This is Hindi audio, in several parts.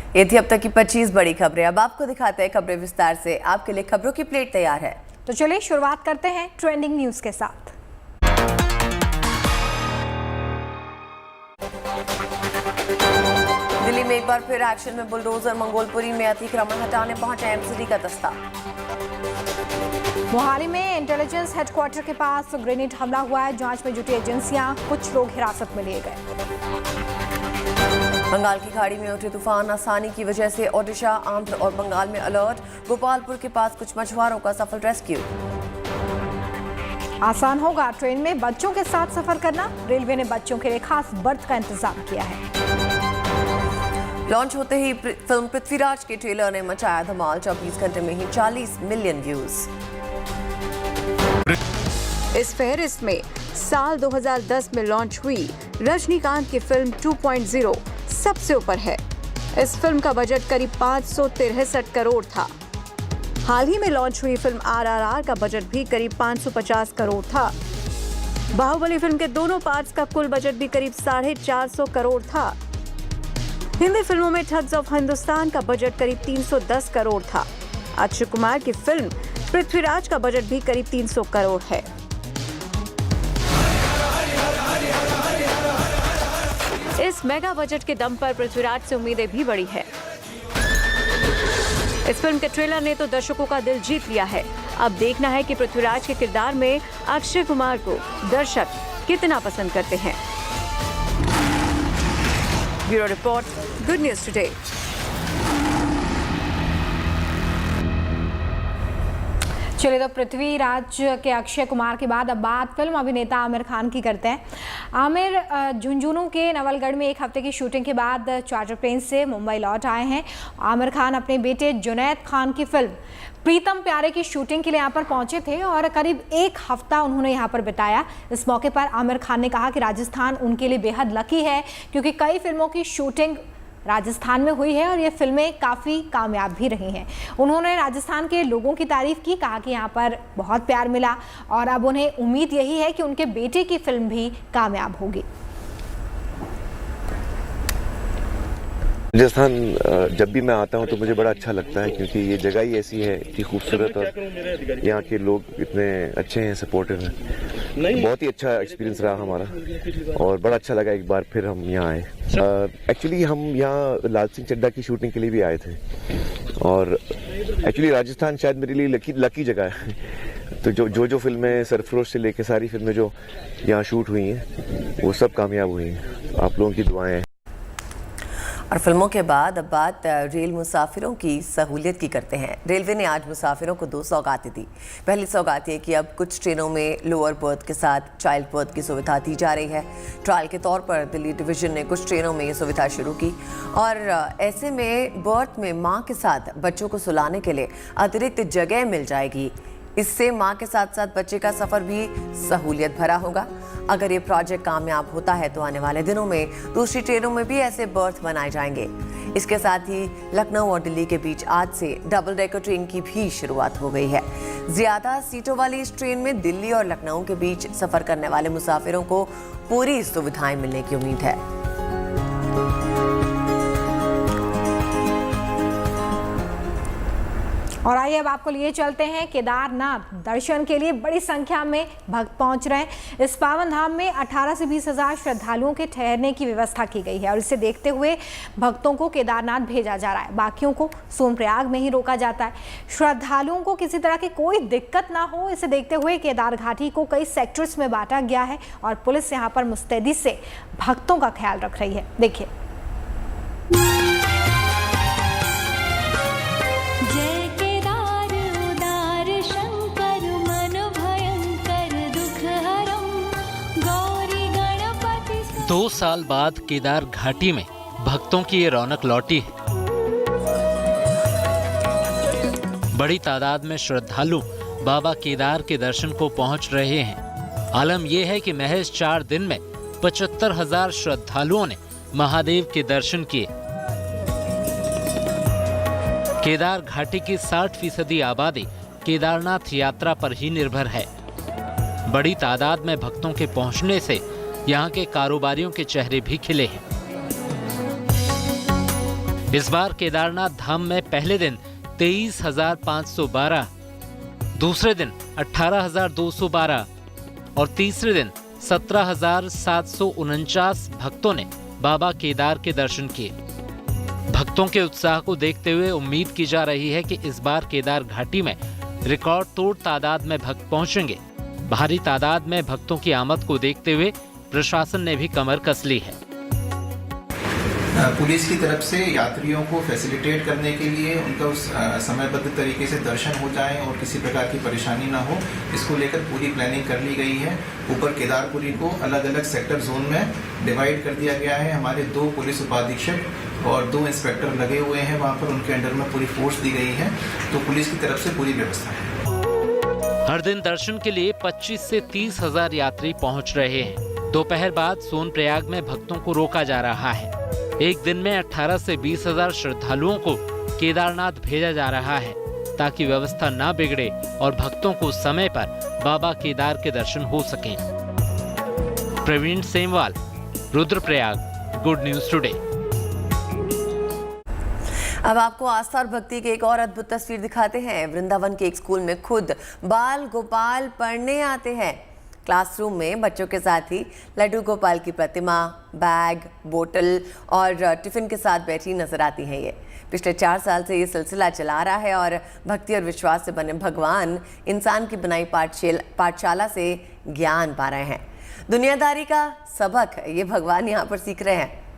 ये थी अब तक की 25 बड़ी खबरें। अब आपको दिखाते हैं खबरें विस्तार से। आपके लिए खबरों की प्लेट तैयार है, तो चलिए शुरुआत करते हैं ट्रेंडिंग न्यूज के साथ। दिल्ली में एक बार फिर एक्शन में बुलडोजर। मंगोलपुरी में अतिक्रमण हटाने पहुंचा एमसीडी का दस्ता। मोहाली में इंटेलिजेंस हेडक्वार्टर के पास ग्रेनेड हमला हुआ है। जांच में जुटी एजेंसियां, कुछ लोग हिरासत में लिए गए। बंगाल की खाड़ी में उठे तूफान आसानी की वजह से ओडिशा, आंध्र और बंगाल में अलर्ट। गोपालपुर के पास कुछ मछुआरों का सफल रेस्क्यू। आसान होगा ट्रेन में बच्चों के साथ सफर करना। रेलवे ने बच्चों के लिए खास बर्थ का इंतजाम किया है। लॉन्च होते ही फिल्म पृथ्वीराज के ट्रेलर ने मचाया धमाल। 24 घंटे में ही 40 मिलियन व्यूज। इस फहरिस्त में साल 2010 में लॉन्च हुई रजनीकांत की फिल्म 2.0 सबसे ऊपर है। इस फिल्म का बजट करीब 563 करोड़ था। हाल ही में लॉन्च हुई फिल्म RRR का बजट भी करीब 550 करोड़ था। बाहुबली फिल्म के दोनों पार्ट्स का कुल बजट भी करीब 450 करोड़ था। हिंदी फिल्मों में ठग्स ऑफ हिंदुस्तान का बजट करीब 310 करोड़ था। अक्षय कुमार की फिल्म पृथ्वीराज का बजट भी करीब 300 करोड़ है। इस मेगा बजट के दम पर पृथ्वीराज से उम्मीदें भी बढ़ी है। इस फिल्म के ट्रेलर ने तो दर्शकों का दिल जीत लिया है। अब देखना है कि पृथ्वीराज के किरदार में अक्षय कुमार को दर्शक कितना पसंद करते हैं। Bureau report, good news today. चलिए, तो पृथ्वीराज के अक्षय कुमार के बाद अब बात फिल्म अभिनेता आमिर खान की करते हैं। आमिर झुंझुनू के नवलगढ़ में एक हफ्ते की शूटिंग के बाद चार्टर प्लेन से मुंबई लौट आए हैं। आमिर खान अपने बेटे जुनैद खान की फिल्म प्रीतम प्यारे की शूटिंग के लिए यहाँ पर पहुंचे थे और करीब एक हफ्ता उन्होंने यहाँ पर बिताया। इस मौके पर आमिर खान ने कहा कि राजस्थान उनके लिए बेहद लकी है, क्योंकि कई फिल्मों की शूटिंग राजस्थान में हुई है और ये फिल्में काफ़ी कामयाब भी रही हैं। उन्होंने राजस्थान के लोगों की तारीफ की, कहा कि यहाँ पर बहुत प्यार मिला और अब उन्हें उम्मीद यही है कि उनके बेटे की फिल्म भी कामयाब होगी। राजस्थान जब भी मैं आता हूं तो मुझे बड़ा अच्छा लगता है, क्योंकि ये जगह ही ऐसी है, इतनी खूबसूरत, और यहाँ के लोग इतने अच्छे हैं, सपोर्टिव हैं। बहुत ही अच्छा एक्सपीरियंस रहा हमारा और बड़ा अच्छा लगा एक बार फिर हम यहाँ आए। एक्चुअली हम यहाँ लाल सिंह चड्ढा की शूटिंग के लिए भी आए थे और एक्चुअली राजस्थान शायद मेरे लिए लकी जगह है। तो जो फिल्में सरफरोश से लेके सारी फिल्में जो यहाँ शूट हुई हैं वो सब कामयाब हुई हैं। आप लोगों की दुआएं हैं। और फिल्मों के बाद अब बात रेल मुसाफिरों की सहूलियत की करते हैं। रेलवे ने आज मुसाफिरों को 2 सौगातें दी। पहली सौगात ये कि अब कुछ ट्रेनों में लोअर बर्थ के साथ चाइल्ड बर्थ की सुविधा दी जा रही है। ट्रायल के तौर पर दिल्ली डिवीजन ने कुछ ट्रेनों में ये सुविधा शुरू की और ऐसे में बर्थ में माँ के साथ बच्चों को सुलाने के लिए अतिरिक्त जगह मिल जाएगी। इससे माँ के साथ साथ बच्चे का सफ़र भी सहूलियत भरा होगा। अगर ये प्रोजेक्ट कामयाब होता है तो आने वाले दिनों में दूसरी ट्रेनों में भी ऐसे बर्थ बनाए जाएंगे। इसके साथ ही लखनऊ और दिल्ली के बीच आज से डबल डेकर ट्रेन की भी शुरुआत हो गई है। ज़्यादा सीटों वाली इस ट्रेन में दिल्ली और लखनऊ के बीच सफ़र करने वाले मुसाफिरों को पूरी सुविधाएं मिलने की उम्मीद है। और आइए अब आपको लिए चलते हैं केदारनाथ। दर्शन के लिए बड़ी संख्या में भक्त पहुंच रहे हैं। इस पावन धाम में 18 से 20 हज़ार श्रद्धालुओं के ठहरने की व्यवस्था की गई है और इसे देखते हुए भक्तों को केदारनाथ भेजा जा रहा है। बाकियों को सोनप्रयाग में ही रोका जाता है। श्रद्धालुओं को किसी तरह की कोई दिक्कत ना हो, इसे देखते हुए केदार घाटी को कई सेक्टर्स में बांटा गया है और पुलिस यहाँ पर मुस्तैदी से भक्तों का ख्याल रख रही है। देखिए, दो साल बाद केदार घाटी में भक्तों की ये रौनक लौटी है। बड़ी तादाद में श्रद्धालु बाबा केदार के दर्शन को पहुंच रहे हैं। आलम यह है कि महज 4 दिन में 75,000 श्रद्धालुओं ने महादेव के दर्शन किए। केदार घाटी की 60% आबादी केदारनाथ यात्रा पर ही निर्भर है। बड़ी तादाद में भक्तों के पहुंचने से यहाँ के कारोबारियों के चेहरे भी खिले हैं। इस बार केदारनाथ धाम में पहले दिन 23,512, दूसरे दिन 18,212 और तीसरे दिन 17,749 भक्तों ने बाबा केदार के दर्शन किए। भक्तों के उत्साह को देखते हुए उम्मीद की जा रही है कि इस बार केदार घाटी में रिकॉर्ड तोड़ तादाद में भक्त पहुंचेंगे। भारी तादाद में भक्तों की आमद को देखते हुए प्रशासन ने भी कमर कस ली है। पुलिस की तरफ से यात्रियों को फैसिलिटेट करने के लिए उनका उस समयबद्ध तरीके से दर्शन हो जाए और किसी प्रकार की परेशानी ना हो, इसको लेकर पूरी प्लानिंग कर ली गई है। ऊपर केदारपुरी को अलग अलग सेक्टर जोन में डिवाइड कर दिया गया है। हमारे 2 पुलिस उपाधीक्षक और 2 इंस्पेक्टर लगे हुए हैं वहाँ पर, उनके अंडर में पूरी फोर्स दी गई है। तो पुलिस की तरफ से पूरी व्यवस्था है। हर दिन दर्शन के लिए 25 से 30 हजार यात्री पहुँच रहे हैं। दोपहर बाद सोनप्रयाग में भक्तों को रोका जा रहा है। एक दिन में 18 से 20 हजार श्रद्धालुओं को केदारनाथ भेजा जा रहा है ताकि व्यवस्था ना बिगड़े और भक्तों को समय पर बाबा केदार के दर्शन हो सकें। Praveen Semwal, Rudraprayag, good news today. अब आपको आस्था और भक्ति की एक और अद्भुत तस्वीर दिखाते हैं। वृंदावन के एक स्कूल में खुद बाल गोपाल पढ़ने आते हैं। क्लासरूम में बच्चों के साथ ही लड्डू गोपाल की प्रतिमा, बैग, बोतल और टिफिन के साथ बैठी नजर आती हैं। ये पिछले 4 साल से ये सिलसिला चला रहा है और भक्ति और विश्वास से बने भगवान इंसान की बनाई पाठशाला से ज्ञान पा रहे हैं। दुनियादारी का सबक ये भगवान यहाँ पर सीख रहे हैं।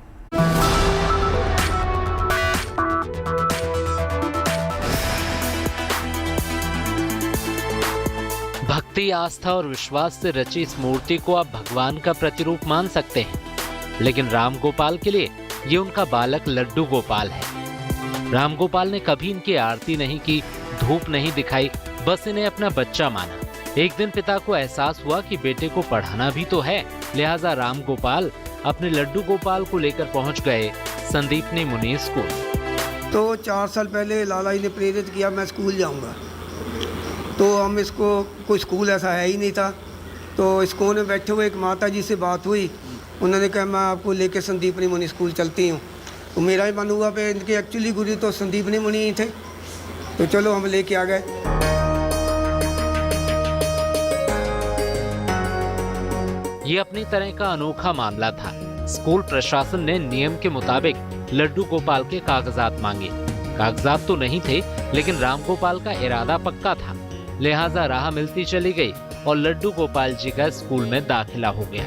भक्ति, आस्था और विश्वास से रची इस मूर्ति को आप भगवान का प्रतिरूप मान सकते हैं, लेकिन राम गोपाल के लिए ये उनका बालक लड्डू गोपाल है। राम गोपाल ने कभी इनकी आरती नहीं की, धूप नहीं दिखाई, बस इन्हें अपना बच्चा माना। एक दिन पिता को एहसास हुआ कि बेटे को पढ़ाना भी तो है, लिहाजा राम गोपाल अपने लड्डू गोपाल को लेकर पहुंच गए संदीपनी मुनि स्कूल। तो 4 साल पहले लाला जी ने प्रेरित किया मैं स्कूल जाऊंगा, तो हम इसको कोई स्कूल ऐसा है ही नहीं था। तो स्कूल में बैठे हुए एक माता जी से बात हुई, उन्होंने कहा मैं आपको लेके संदीपनी मुनि स्कूल चलती हूँ। तो मेरा ही मन हुआ पे इनके एक्चुअली गुरु तो संदीपनी मुनि ही थे, तो चलो हम लेके आ गए। ये अपनी तरह का अनोखा मामला था। स्कूल प्रशासन ने नियम के मुताबिक लड्डू गोपाल के कागजात मांगे। कागजात तो नहीं थे, लेकिन राम गोपाल का इरादा पक्का था, लिहाजा राह मिलती चली गई और लड्डू गोपाल जी का स्कूल में दाखिला हो गया।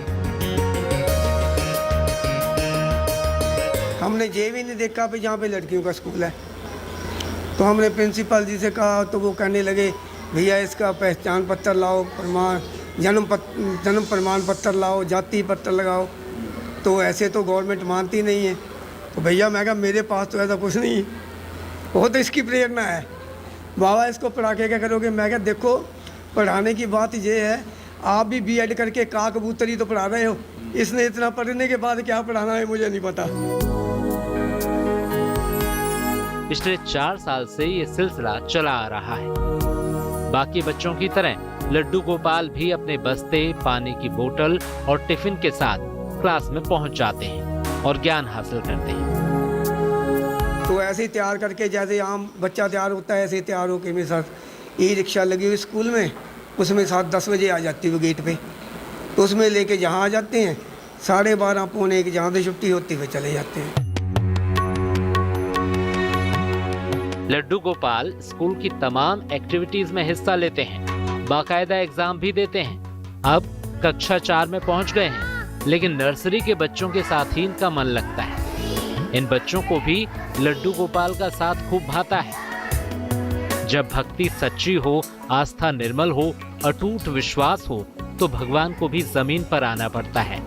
हमने ये भी नहीं देखा पे जहाँ पे लड़कियों का स्कूल है। तो हमने प्रिंसिपल जी से कहा, तो वो कहने लगे भैया इसका पहचान पत्र लाओ, जन्म प्रमाण पत्र लाओ, जाति पत्र लगाओ। तो ऐसे तो गवर्नमेंट मानती नहीं है। तो भैया मैं कहा मेरे पास तो ऐसा कुछ नहीं, वो तो इसकी प्रेरणा है। बाबा इसको पढ़ा के क्या करोगे? मैं क्या, देखो पढ़ाने की बात ये है, आप भी बीएड करके का कबूतरी तो पढ़ा रहे हो, इसने इतना पढ़ने के बाद क्या पढ़ाना है मुझे नहीं पता। पिछले 4 साल से ये सिलसिला चला आ रहा है। बाकी बच्चों की तरह लड्डू गोपाल भी अपने बस्ते, पानी की बोतल और टिफिन के साथ क्लास में पहुंच जाते हैं और ज्ञान हासिल करते हैं। तो ऐसे ही तैयार करके, जैसे आम बच्चा तैयार होता है ऐसे ही तैयार होकर मेरे साथ ई रिक्शा लगी हुई स्कूल में, उसमें 7-10 बजे आ जाती है गेट पे। तो उसमें लेके जहाँ आ जाते हैं 12:30 पौने 1 जहाँ से छुट्टी होती हुए चले जाते हैं। लड्डू गोपाल स्कूल की तमाम एक्टिविटीज में हिस्सा लेते हैं, बाकायदा एग्जाम भी देते हैं। अब कक्षा 4 में पहुंच गए हैं, लेकिन नर्सरी के बच्चों के साथ ही इनका मन लगता है। इन बच्चों को भी लड्डू गोपाल का साथ खूब भाता है। जब भक्ति सच्ची हो, आस्था निर्मल हो, अटूट विश्वास हो, तो भगवान को भी जमीन पर आना पड़ता है,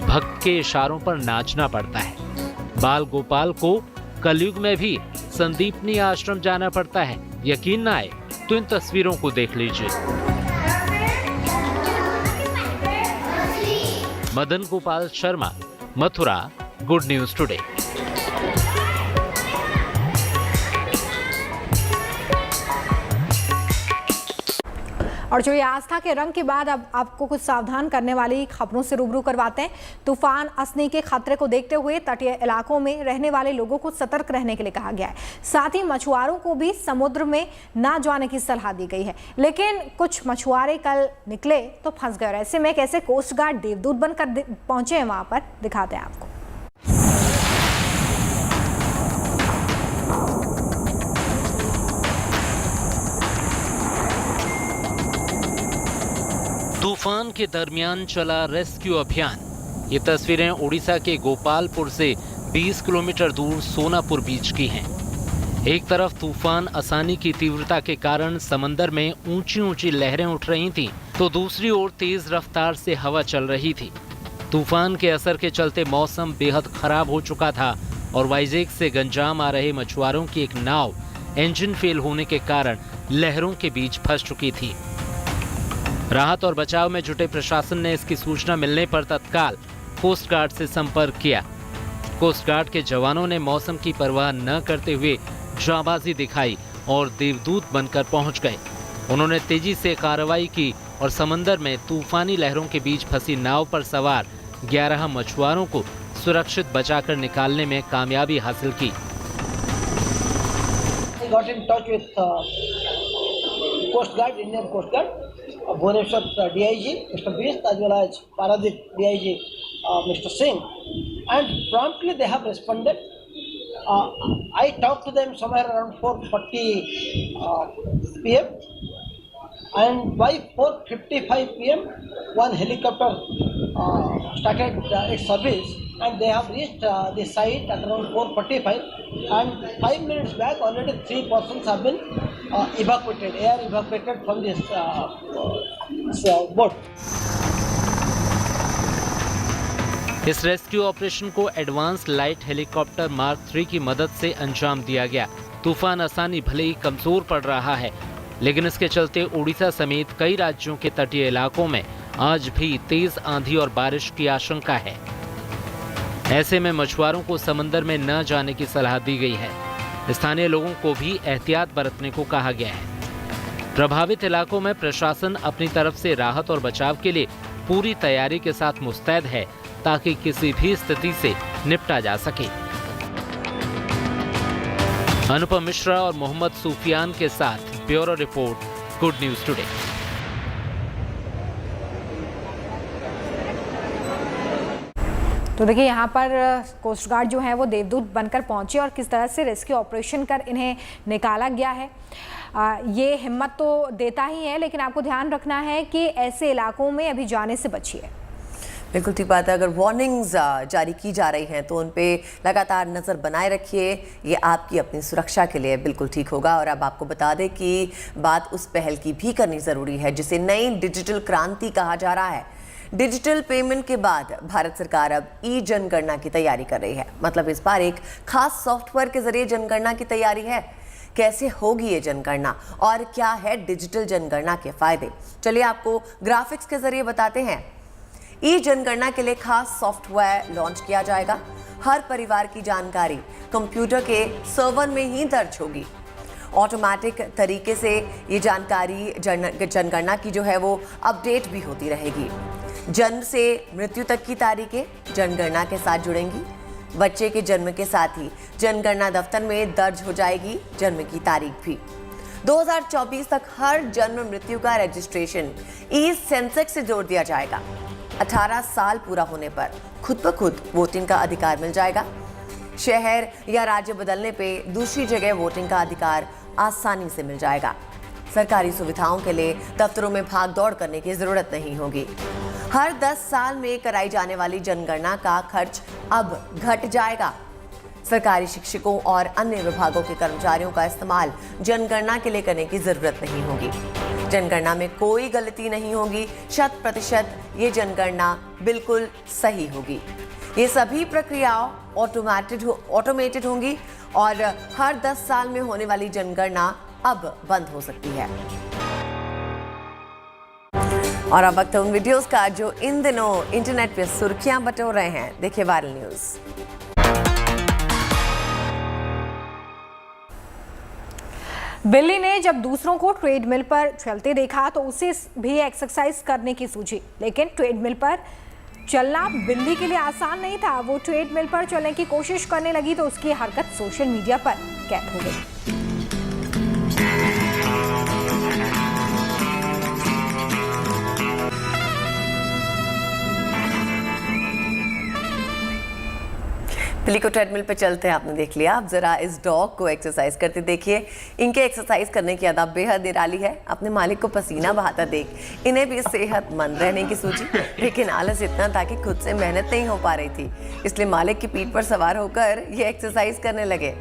भक्त के इशारों पर नाचना पड़ता है। बाल गोपाल को कलयुग में भी संदीपनी आश्रम जाना पड़ता है। यकीन ना आए तो इन तस्वीरों को देख लीजिए। Madan Gopal Sharma, Mathura, good news today. और जो ये आस्था के रंग के बाद अब आपको कुछ सावधान करने वाली खबरों से रूबरू करवाते हैं। तूफान असनी के खतरे को देखते हुए तटीय इलाकों में रहने वाले लोगों को सतर्क रहने के लिए कहा गया है। साथ ही मछुआरों को भी समुद्र में ना जाने की सलाह दी गई है। लेकिन कुछ मछुआरे कल निकले तो फंस गए। ऐसे में कैसे कोस्ट गार्ड देवदूत बनकर पहुंचे हैं वहां पर, दिखाते हैं आपको। तूफान के दरमियान चला रेस्क्यू अभियान। ये तस्वीरें उड़ीसा के गोपालपुर से 20 किलोमीटर दूर सोनापुर बीच की हैं। एक तरफ तूफान असानी की तीव्रता के कारण समंदर में ऊंची ऊंची लहरें उठ रही थीं, तो दूसरी ओर तेज रफ्तार से हवा चल रही थी। तूफान के असर के चलते मौसम बेहद खराब हो चुका था और वाइजैक से गंजाम आ रहे मछुआरों की एक नाव इंजन फेल होने के कारण लहरों के बीच फंस चुकी थी। राहत और बचाव में जुटे प्रशासन ने इसकी सूचना मिलने पर तत्काल कोस्ट गार्ड से संपर्क किया। कोस्ट गार्ड के जवानों ने मौसम की परवाह न करते हुए जांबाजी दिखाई और देवदूत बनकर पहुंच गए। उन्होंने तेजी से कार्रवाई की और समंदर में तूफानी लहरों के बीच फंसी नाव पर सवार 11 मछुआरों को सुरक्षित बचाकर निकालने में कामयाबी हासिल की। Coast Guard, Indian Coast Guard, Bhubaneswar DIG, Mr. Beast, as well as Paradip DIG, Mr. Singh, and promptly they have responded. I talked to them somewhere around 4:40 p.m. and by 4:55 p.m. one helicopter started its service and they have reached the site at around 4:45 and 5 minutes back already 3 persons have been evacuated, air evacuated from this boat. इस रेस्क्यू ऑपरेशन को एडवांस लाइट हेलीकॉप्टर मार्क 3 की मदद से अंजाम दिया गया। तूफान आसानी भले ही कमजोर पड़ रहा है, लेकिन इसके चलते उड़ीसा समेत कई राज्यों के तटीय इलाकों में आज भी तेज आंधी और बारिश की आशंका है। ऐसे में मछुआरों को समंदर में न जाने की सलाह दी गई है। स्थानीय लोगों को भी एहतियात बरतने को कहा गया है। प्रभावित इलाकों में प्रशासन अपनी तरफ से राहत और बचाव के लिए पूरी तैयारी के साथ मुस्तैद है ताकि किसी भी स्थिति से निपटा जा सके। अनुपम मिश्रा और मोहम्मद सूफियान के साथ bureau report, good news today. तो देखिए यहाँ पर कोस्ट गार्ड जो है वो देवदूत बनकर पहुंचे और किस तरह से रेस्क्यू ऑपरेशन कर इन्हें निकाला गया है। ये हिम्मत तो देता ही है, लेकिन आपको ध्यान रखना है कि ऐसे इलाकों में अभी जाने से बचिए। बिल्कुल ठीक बात है। अगर वार्निंग्स जारी की जा रही हैं तो उन पे लगातार नज़र बनाए रखिए। ये आपकी अपनी सुरक्षा के लिए बिल्कुल ठीक होगा। और अब आपको बता दें कि बात उस पहल की भी करनी ज़रूरी है जिसे नई डिजिटल क्रांति कहा जा रहा है। डिजिटल पेमेंट के बाद भारत सरकार अब ई जनगणना की तैयारी कर रही है। मतलब इस बार एक खास सॉफ्टवेयर के जरिए जनगणना की तैयारी है। कैसे होगी ये जनगणना और क्या है डिजिटल जनगणना के फायदे, चलिए आपको ग्राफिक्स के जरिए बताते हैं। ई जनगणना के लिए खास सॉफ्टवेयर लॉन्च किया जाएगा। हर परिवार की जानकारी कंप्यूटर के सर्वर में ही दर्ज होगी। ऑटोमेटिक तरीके से ये जानकारी जनगणना की जो है वो अपडेट भी होती रहेगी। जन्म से मृत्यु तक की तारीखें जनगणना के साथ जुड़ेंगी। बच्चे के जन्म के साथ ही जनगणना दफ्तर में दर्ज हो जाएगी जन्म की तारीख भी। 2024 तक हर जन्म मृत्यु का रजिस्ट्रेशन ई सेंसेक्स से जोड़ दिया जाएगा। 18 साल पूरा होने पर खुद ब खुद वोटिंग का अधिकार मिल जाएगा। शहर या राज्य बदलने पे दूसरी जगह वोटिंग का अधिकार आसानी से मिल जाएगा। सरकारी सुविधाओं के लिए दफ्तरों में भाग दौड़ करने की जरूरत नहीं होगी। हर 10 साल में कराई जाने वाली जनगणना का खर्च अब घट जाएगा। सरकारी शिक्षकों और अन्य विभागों के कर्मचारियों का इस्तेमाल जनगणना के लिए करने की जरूरत नहीं होगी। जनगणना में कोई गलती नहीं होगी। 100% ये जनगणना बिल्कुल सही होगी। ये सभी प्रक्रियाएं ऑटोमेटेड होंगी और हर 10 साल में होने वाली जनगणना अब बंद हो सकती है। और अब वक्त है उन वीडियोस का जो इन दिनों इंटरनेट पे सुर्खियां बटोर रहे हैं। देखिए वायरल न्यूज। बिल्ली ने जब दूसरों को ट्रेडमिल पर चलते देखा तो उसे भी एक्सरसाइज करने की सूझी, लेकिन ट्रेडमिल पर चलना बिल्ली के लिए आसान नहीं था। वो ट्रेडमिल पर चलने की कोशिश करने लगी तो उसकी हरकत सोशल मीडिया पर कैद हो गई। बिल्ली को ट्रेडमिल पे चलते हैं आपने देख लिया, अब जरा इस डॉग को एक्सरसाइज करते देखिए। इनके एक्सरसाइज करने की अदा बेहद निराली है। अपने मालिक को पसीना बहाता देख इन्हें भी सेहतमंद रहने की सूझी, लेकिन आलस इतना था कि खुद से मेहनत नहीं हो पा रही थी, इसलिए मालिक की पीठ पर सवार होकर ये एक्सरसाइज करने लगे।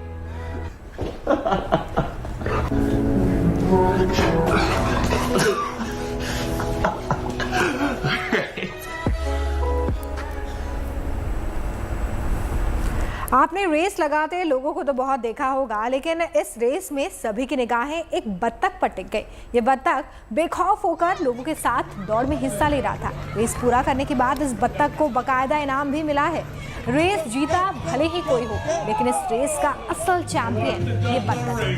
आपने रेस लगाते लोगों को तो बहुत देखा होगा, लेकिन इस रेस में सभी की निगाहें एक बत्तख पर टिक गई। ये बत्तख बेखौफ होकर लोगों के साथ दौड़ में हिस्सा ले रहा था। रेस पूरा करने के बाद इस बत्तख को बाकायदा इनाम भी मिला है। रेस जीता भले ही कोई हो, लेकिन इस रेस का असल चैंपियन ये बत्तख है।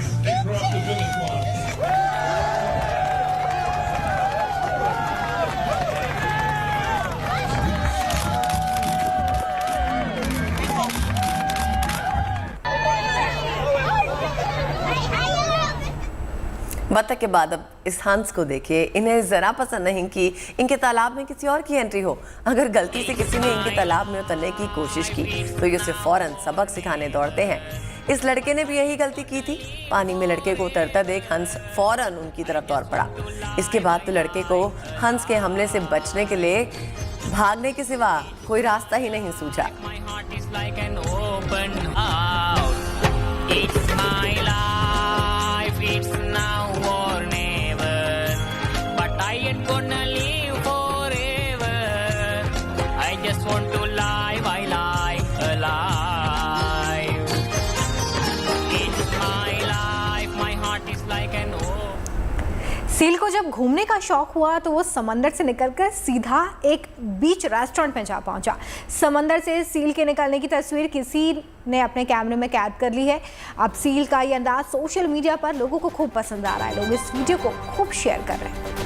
बत्तख के बाद अब इस हंस को देखिए। इन्हें ज़रा पसंद नहीं कि इनके तालाब में किसी और की एंट्री हो। अगर गलती से किसी ने इनके तालाब में उतरने की कोशिश की तो ये उसे फौरन सबक सिखाने दौड़ते हैं। इस लड़के ने भी यही गलती की थी। पानी में लड़के को उतरता देख हंस फौरन उनकी तरफ दौड़ पड़ा। इसके बाद तो लड़के को हंस के हमले से बचने के लिए भागने के सिवा कोई रास्ता ही नहीं सूझा। सील को जब घूमने का शौक हुआ तो वो समंदर से निकलकर सीधा एक बीच रेस्टोरेंट में जा पहुंचा। समंदर से सील के निकलने की तस्वीर किसी ने अपने कैमरे में कैद कर ली है। अब सील का ये अंदाज सोशल मीडिया पर लोगों को खूब पसंद आ रहा है। लोग इस वीडियो को खूब शेयर कर रहे हैं।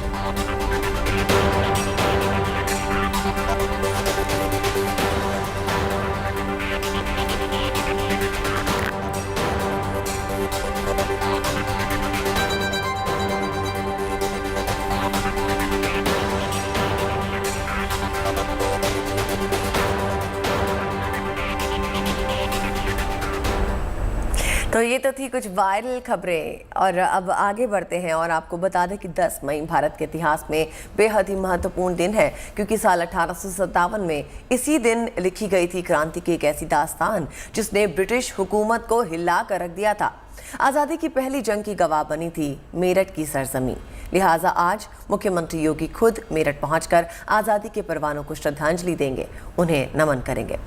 तो ये तो थी कुछ वायरल खबरें, और अब आगे बढ़ते हैं और आपको बता दें कि 10 मई भारत के इतिहास में बेहद ही महत्वपूर्ण दिन है, क्योंकि साल 1857 में इसी दिन लिखी गई थी क्रांति की एक ऐसी दास्तान जिसने ब्रिटिश हुकूमत को हिला कर रख दिया था। आज़ादी की पहली जंग की गवाह बनी थी मेरठ की सरजमी। लिहाजा आज मुख्यमंत्री योगी खुद मेरठ पहुंचकर आज़ादी के परवानों को श्रद्धांजलि देंगे, उन्हें नमन करेंगे।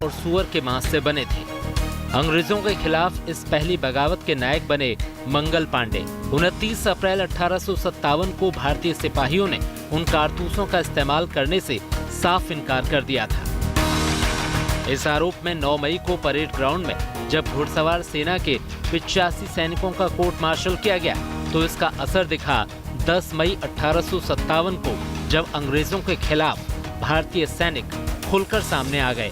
और सुअर के मांस से बने थे। अंग्रेजों के खिलाफ इस पहली बगावत के नायक बने मंगल पांडे। 29 अप्रैल 1857 को भारतीय सिपाहियों ने उन कारतूसों का इस्तेमाल करने से साफ इनकार कर दिया था। इस आरोप में 9 मई को परेड ग्राउंड में जब घुड़सवार सेना के 85 सैनिकों का कोर्ट मार्शल किया गया तो इसका असर दिखा 10 मई 1857 को, जब अंग्रेजों के खिलाफ भारतीय सैनिक खुलकर सामने आ गए।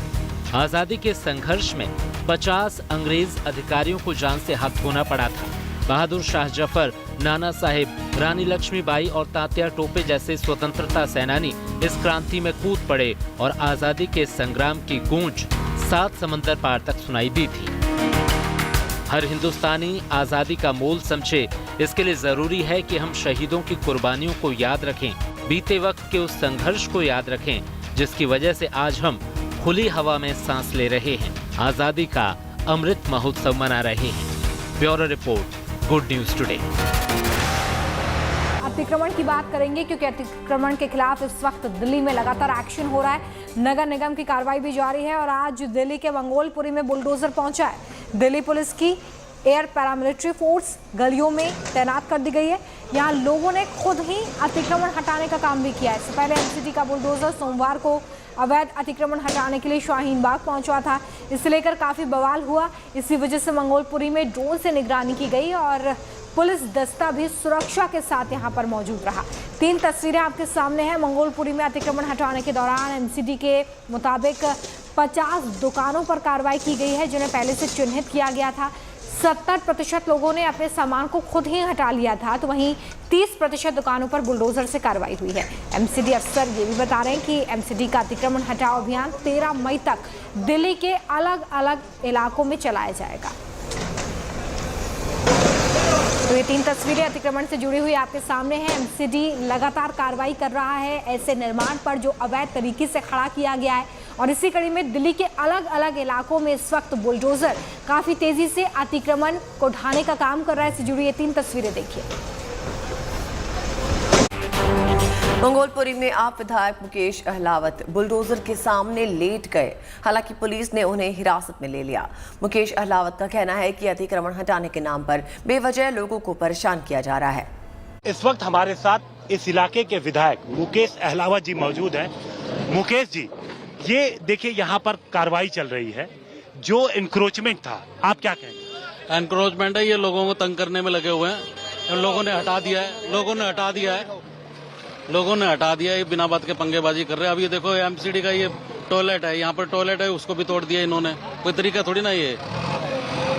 आजादी के संघर्ष में 50 अंग्रेज अधिकारियों को जान से हाथ धोना पड़ा था। बहादुर शाह जफर, नाना साहेब, रानी लक्ष्मीबाई और तात्या टोपे जैसे स्वतंत्रता सेनानी इस क्रांति में कूद पड़े और आजादी के संग्राम की गूंज 7 समंदर पार तक सुनाई दी थी। हर हिंदुस्तानी आजादी का मोल समझे, इसके लिए जरूरी है कि हम शहीदों की कुर्बानियों को याद रखें, बीते वक्त के उस संघर्ष को याद रखें जिसकी वजह से आज हम खुली हवा में सांस ले रहे हैं, आजादी का अमृत महोत्सव मना रहे हैं। Bureau report, good news today. अतिक्रमण की बात करेंगे क्योंकि अतिक्रमण के खिलाफ इस वक्त दिल्ली में लगातार एक्शन हो रहा है। नगर निगम की कार्रवाई भी जारी है और आज दिल्ली के मंगोलपुरी में बुलडोजर पहुंचा है। दिल्ली पुलिस की एयर पैरामिलिट्री फोर्स गलियों में तैनात कर दी गई है। यहाँ लोगों ने खुद ही अतिक्रमण हटाने का काम भी किया है। इससे पहले एनसीटी का बुलडोजर सोमवार को अवैध अतिक्रमण हटाने के लिए शाहीन बाग पहुंचा था। इसे लेकर काफ़ी बवाल हुआ। इसी वजह से मंगोलपुरी में ड्रोन से निगरानी की गई और पुलिस दस्ता भी सुरक्षा के साथ यहां पर मौजूद रहा। 3 तस्वीरें आपके सामने हैं। मंगोलपुरी में अतिक्रमण हटाने के दौरान एमसीडी के मुताबिक 50 दुकानों पर कार्रवाई की गई है, जिन्हें पहले से चिन्हित किया गया था। 70% लोगों ने अपने सामान को खुद ही हटा लिया था, तो वहीं 30% दुकानों पर बुलडोजर से कार्रवाई हुई है। एमसीडी अफसर ये भी बता रहे हैं कि एमसीडी का अतिक्रमण हटाओ अभियान 13 मई तक दिल्ली के अलग अलग इलाकों में चलाया जाएगा। तो ये 3 तस्वीरें अतिक्रमण से जुड़ी हुई आपके सामने हैं। एमसीडी लगातार कार्रवाई कर रहा है ऐसे निर्माण पर जो अवैध तरीके से खड़ा किया गया है, और इसी कड़ी में दिल्ली के अलग अलग इलाकों में इस वक्त बुलडोजर काफी तेजी से अतिक्रमण को ढाने का काम कर रहा है। इससे जुड़ी ये 3 तस्वीरें देखिए। मंगोलपुरी में आप विधायक मुकेश अहलावत बुलडोजर के सामने लेट गए। हालांकि पुलिस ने उन्हें हिरासत में ले लिया। मुकेश अहलावत का कहना है कि अतिक्रमण हटाने के नाम पर बेवजह लोगों को परेशान किया जा रहा है। इस वक्त हमारे साथ इस इलाके के विधायक मुकेश अहलावत जी मौजूद हैं। मुकेश जी, ये देखिए यहाँ पर कार्रवाई चल रही है, जो इंक्रोचमेंट था, आप क्या कहेंगे? एनक्रोचमेंट है, ये लोगों को तंग करने में लगे हुए हैं। लोगों ने हटा दिया है, लोगों ने हटा दिया है, ये बिना बात के पंगेबाजी कर रहे हैं। अब ये देखो एमसीडी का ये टॉयलेट है, यहाँ पर टॉयलेट है, उसको भी तोड़ दिया इन्होंने। कोई तरीका थोड़ी ना ये।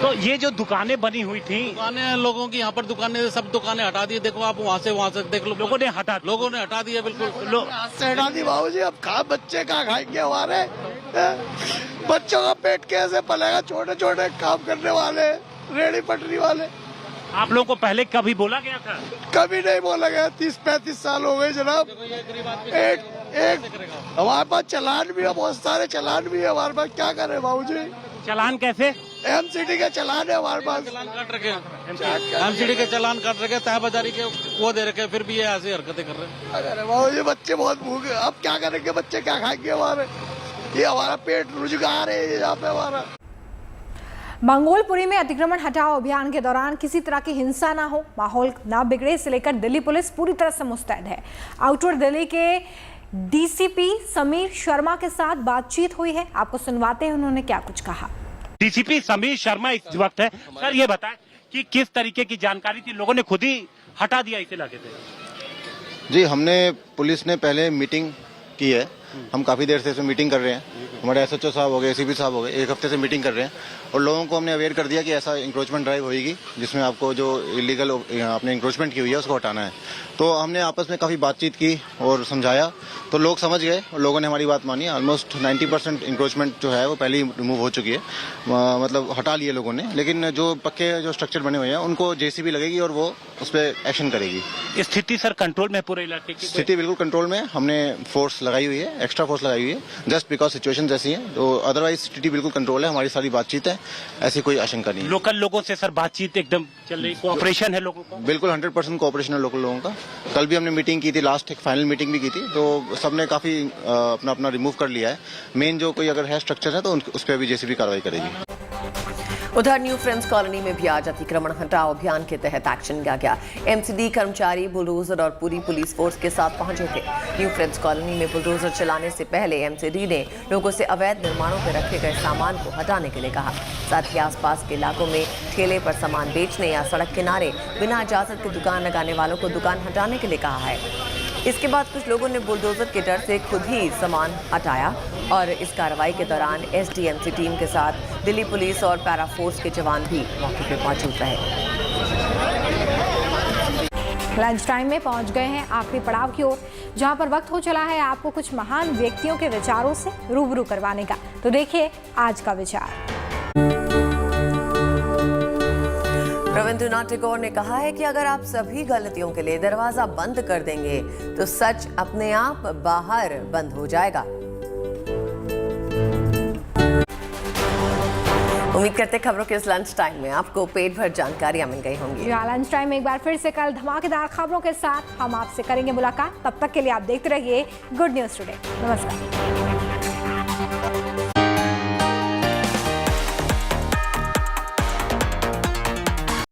तो ये जो दुकानें बनी हुई थी, दुकानें लोगों की, यहाँ पर दुकानें, सब दुकानें हटा दी। देखो आप वहाँ से देख लो, लोगों ने हटा दिया बिल्कुल। हटा दी बाबू जी। अब बच्चे कहाँ खाएंगे हमारे? बच्चों का पेट कैसे पलेगा? छोटे छोटे काम करने वाले, रेड़ी पटरी वाले। आप लोगों को पहले कभी बोला गया था? कभी नहीं बोला गया। 30-35 साल हो गए जनाब। एक हमारे पास चालान भी है, बहुत सारे चालान भी है हमारे पास। क्या करें बाबू जी? चालान कैसे? एमसीडी के चालान है हमारे पास। चालान काट रखे हैं, एमसीडी के चालान काट रखे, तहबाजारी के वो दे रखे, फिर भी ये ऐसी हरकतें कर रहे हैं। अरे बाबू जी, बच्चे बहुत भूखे। अब क्या करेंगे? बच्चे क्या खाएंगे हमारे? ये हमारा पेट रोजगार है यहाँ पे हमारा। मंगोलपुरी में अतिक्रमण हटाओ अभियान के दौरान किसी तरह की हिंसा ना हो, माहौल ना बिगड़े, इसे लेकर दिल्ली पुलिस पूरी तरह से मुस्तैद है। आउटर दिल्ली के डीसीपी समीर शर्मा के साथ बातचीत हुई है, आपको सुनवाते हैं उन्होंने क्या कुछ कहा। डीसीपी समीर शर्मा इस वक्त है। सर, ये बताएं कि किस तरीके की जानकारी थी? लोगों ने खुद ही हटा दिया इस इलाके से? जी, हमने पुलिस ने पहले मीटिंग की है। हम काफ़ी देर से इसमें मीटिंग कर रहे हैं। हमारे एसएचओ साहब हो गए, एसीपी साहब हो गए, 1 हफ्ते से मीटिंग कर रहे हैं और लोगों को हमने अवेयर कर दिया कि ऐसा इंक्रोचमेंट ड्राइव होगी जिसमें आपको जो इलीगल आपने इंक्रोचमेंट की हुई है उसको हटाना है। तो हमने आपस में काफ़ी बातचीत की और समझाया, तो लोग समझ गए और लोगों ने हमारी बात मानी। ऑलमोस्ट 90% इंक्रोचमेंट जो है वो पहले ही रिमूव हो चुकी है, मतलब हटा लिए लोगों ने। लेकिन जो पक्के जो स्ट्रक्चर बने हुए हैं उनको जेसीबी लगेगी और वो उस पर एक्शन करेगी। स्थिति सर कंट्रोल में, पूरे इलाके की स्थिति बिल्कुल कंट्रोल में। हमने फोर्स लगाई हुई है, एक्स्ट्रा फोर्स लगाई हुई है, जस्ट बिकॉज सिचुएशन ऐसी है। तो अदरवाइज स्थिति बिल्कुल कंट्रोल है, हमारी सारी बातचीत है, ऐसी कोई आशंका नहीं है। लोकल लोगों से सर बातचीत एकदम चल रही, कोऑपरेशन है लोगों का? बिल्कुल 100% कोऑपरेशन है लोकल लोगों का। कल भी हमने मीटिंग की थी, लास्ट एक फाइनल मीटिंग भी की थी, तो सबने काफी अपना रिमूव कर लिया है। मेन जो कोई अगर है स्ट्रक्चर है तो उस पर भी जेसीबी कार्रवाई करेगी। उधर न्यू फ्रेंड्स कॉलोनी में भी आज अतिक्रमण हटाओ अभियान के तहत एक्शन लिया गया। एमसीडी कर्मचारी बुलडोजर और पूरी पुलिस फोर्स के साथ पहुंचे थे। न्यू फ्रेंड्स कॉलोनी में बुलडोजर चलाने से पहले एमसीडी ने लोगों से अवैध निर्माणों पर रखे गए सामान को हटाने के लिए कहा। साथ ही आसपास के इलाकों में ठेले पर सामान बेचने या सड़क किनारे बिना इजाजत की दुकान लगाने वालों को दुकान हटाने के लिए कहा है। इसके बाद कुछ लोगों ने बुलडोजर के डर से खुद ही सामान हटाया और इस कार्रवाई के दौरान एसडीएमसी टीम के साथ दिल्ली पुलिस और पैरा फोर्स के जवान भी मौके पर मौजूद रहे। लंच टाइम में पहुंच गए हैं आखिरी पड़ाव की ओर, जहां पर वक्त हो चला है आपको कुछ महान व्यक्तियों के विचारों से रूबरू करवाने का। तो देखिए आज का विचार। रविंद्रनाथ टैगोर ने कहा है कि अगर आप सभी गलतियों के लिए दरवाजा बंद कर देंगे तो सच अपने आप बाहर बंद हो जाएगा। उम्मीद करते खबरों के इस लंच टाइम में आपको पेट भर जानकारियां मिल गई होंगी। लंच टाइम में एक बार फिर से कल धमाकेदार खबरों के साथ हम आपसे करेंगे मुलाकात। तब तक के लिए आप देखते रहिए गुड न्यूज टुडे। नमस्कार।